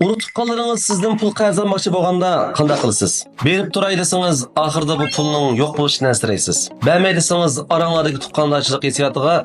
Unutqanlarınız sizden pul qarz almoqchi bo'lganda qanday qilasiz? Berib turay desangiz, oxirida bu pulning yo'q bo'lishidan ansiraysiz. Bermay desangiz, oranglardagi tuqqanlarchilik hissiyotiga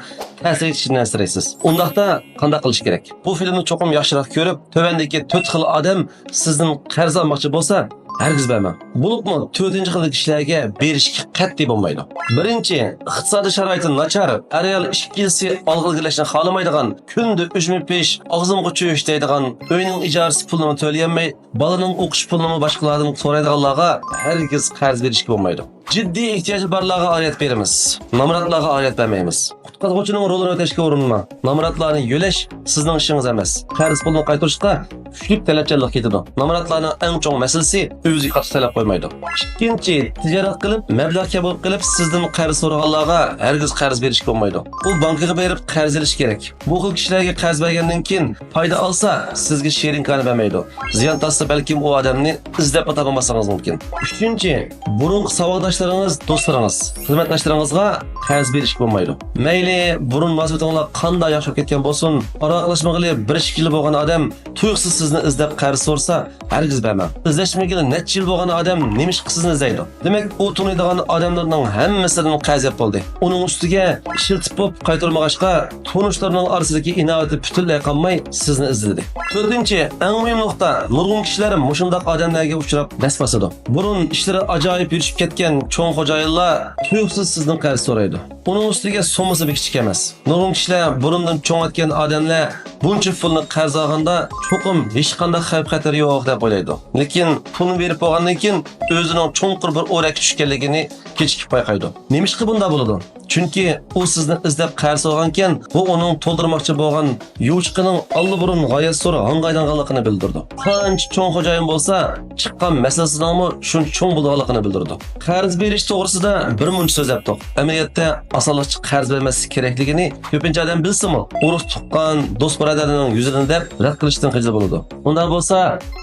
ta'sir etishidan ansiraysiz. Undaqda qanday qilish kerak? Bu filmni cho'qim yaxshiroq ko'rib, tövandagi 4 xil odam sizdan qarz olmoqchi bo'lsa, hargiz bermang. Bo'libmi 4-xil kishilarga berishga qat'iy bo'lmaydi. Birinchi, iqtisodiy sharoiti nachar, real ishkilsi olg'ilashni xohlamaydigan, kunda 3 og'zimga cho'yish deydigan, uyning ijarasi pulini to'layolmay, balaning o'qish pulini boshqalardan so'raydiganlarga hargiz qarz berishga bo'lmaydi. Jiddiy ehtiyoji borlarga oriyat beramiz. Nomratlarga oriyat bermaymiz. Qutqazuvchining rolini o'tashga urinma. Nomratlarni yo'lash sizning ishingiz emas. Qarz pulini qaytarishga kuchli talabchanlik ketadi. Nomratlarning eng chong masalasi o'ziga qattiq talab qo'ymaydi. Ikkinchi, tijorat qilib, mablag' kabul qilib sizdan qarz so'raganlarga hargiz qarz berishga bo'lmaydi. U bankaga berib qarz olish kerak. Bu xil kishilarga qarz bergandan keyin foyda olsa, sizga sherinkani bermaydi. Ziyon tassa balkim u odamni izlab topolmasangiz mumkin. Uchinchi, burun savodoshlaringiz, do'stlaringiz, xizmatdoshlaringizga qarz berishga bo'lmaydi. Mayli burun munosabatinglar qanday yaxshi ketgan bo'lsin, aloqalashmag'ili 1-2 yil bo'lgan odam tuyuqsiz sizni izlab qarz so'rsa, hargiz bermang. Izlashmag'ili necha yil bo'lgan odam nemish sizni izlaydi. Demak, u tunaydigan odamlarning hammasidan qarz yeb bo'ldi. Uning ustiga shiltib bo'lib qaytarmag'achqa, tunishlarning orasidagi inoati butunlay qolmay sizni izladi. To'rtinchi, eng muhim nuqta, nurg'un kishilar mushundaq odamlarga uchrab nasbasidi. Burun ishlari ajoyib yurishib ketgan cho'ng xo'jayinlar tuyuqsiz sizdan qarz so'raydi. Uning ustiga so'masi kichik emas. Nurg'un kishilar burundan cho'ng etgan odamlar buncha pulni qarz olganda cho'qim hech qanday xavf-xatar yo'q deb o'ylaydi. Lekin pulni berib bo'lgandan keyin o'zining cho'nqir bir o'rak tushganligini kechikib payqaydi. Nemishqa bunda bo'ladi? Chunki u sizni izlab qarz olgankan, bu uning to'ldirmoqchi bo'lgan yo'chqining allburun g'oyat so'ra hangaydanganligini bildirdi. Qancha cho'ng xo'jayin bo'lsa, chiqqan masalasidanmi shuncha cho'ng bo'lganligini bildirdi. Qarz berish to'g'risida bir muncha so'z aytdik. Amaliyotda osonlikcha qarz bermaslik kerakligini ko'pincha odam bilsa-mu, urug' tuqqan do'st birodarning yuzini deb rad qilishdan xijil bo'ladi. Undan bo'lsa,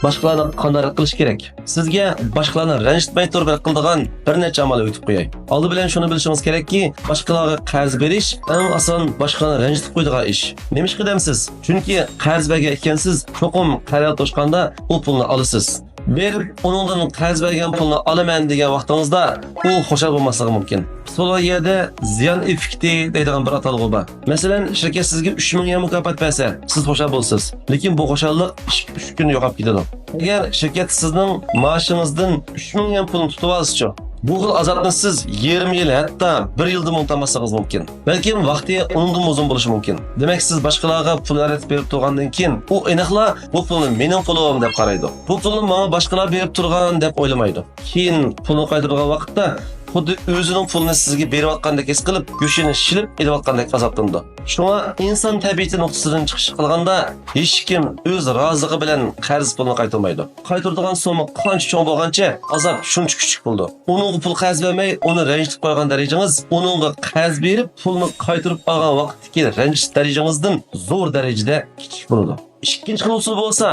boshqalarni qanday rad qilish kerak? Sizga boshqalarni ranjitmay turib rad qiladigan bir necha amal o'tib qo'yay. Oldi bilan shuni bilishingiz kerakki, boshqalarga qarz berish eng oson boshqalarni ranjitib qo'yadigan ish. Nima qilamiz? Chunki qarz bergan ekansiz, cho'qim qaror to'shqanda u pulni olasiz. Berib, uningdan qarz bergan pulni olaman degan vaqtingizda u xushal bo'lmasligi mumkin. Psixologiyada ziyon effekti deydigan bir atalg'i bor. Masalan, shirkat sizga 3000 ming mukofot bersa, siz xushal bo'lsiz. Lekin bu xushallik 3 kun yo'qolib ketadi. Agar shirkat sizning maoshingizdan 3000 ming pulni tutib olsa, bu xil azobni siz 20 yil, hatto 1 yilda unutmasangiz mumkin. Balki vaqti undan uzun bo'lishi mumkin. Demak, siz boshqalarga pul aratib berib turgandan keyin, u aniqla bu pulni mening pulim deb qaraydi. Bu pulni menga boshqalar berib turgan deb o'ylamaydi. Keyin pulni qaytargan vaqtda xuddi o'zining pulini sizga berayotgandek his qilib, go'shini shilib elayotgandek azoblandi. Shunga inson tabiati nuqtasidan chiqish qilganda hech kim o'z roziligi bilan qarz pulni qaytarmaydi. Qaytaradigan summa qancha cho'ng bo'lgancha, azob shuncha kichik bo'ldi. Uning pul qarz bermay, uni ranjitib qo'ygan darajangiz, uningga qarz berib, pulni qaytarib olgan vaqtdagi ranjish darajangizdan zo'r darajada kichik bo'ladi. Ikkinchi xil usul bo'lsa,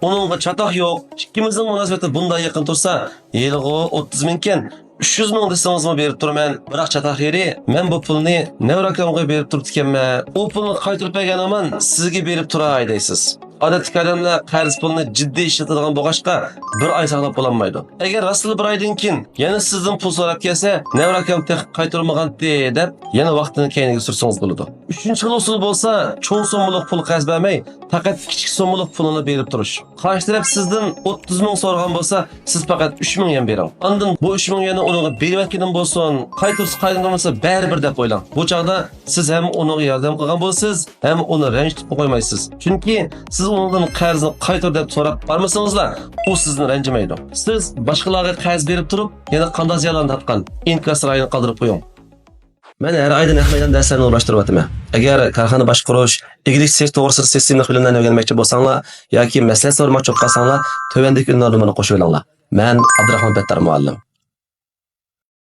uningga chatoq yo'q. Ikkimizning munosabati bunday yaqin tursa, yilg'i 30 ming ekan, 300 ming desangizmi berib turman, biroq chatoq yeri, men bu pulni nevrakamga berib turibdikanman. U pulni qaytarib berganaman, sizga berib turay deysiz. Odatda odamlar qarz pulni jiddiy ishlatadigan bo'lg'achqa bir oy saqlab bo'lolmaydi. Agar rasl bir oydan keyin yana sizdan pul so'rab kelsa, nevrakam qaytarmagandi deb yana vaqtini keyinga sursangiz bo'ladi. Uchinchi xil usul bo'lsa, cho'ng so'mlik pul qarz bermay, faqat kichik so'mlik pulini berib turish. Qarshi taraf sizdan 30 ming so'ragan bo'lsa, siz faqat 3 ming yen bering. Ondan bu 3 ming yenni unga berayotganim bo'lsin, qaytarsa baribir deb o'ylang. Bu chaqda siz ham unga yordam qilgan bo'lasiz, ham uni ranjitib qo'ymaysiz. Chunki siz undan qarzni qaytar deb so'rab bormasangizlar, u sizni ranjimaydi. Siz boshqalarga qarz berib turib, yana qanday ziyonlarni tatgan inkas rayini qoldirib qo'ying. Men har oyda nahmaydan darslarni o'rlashtirib o'taman. Agar korxona boshqarish, egalik sektor to'g'risida sistemli bilimlarni o'rganmoqchi bo'lsanglar yoki maslahat so'ramoqchi bo'lsanglar, tövandagi unvonlarni qo'shib olinglar. Men Abdurahmon Battar muallim.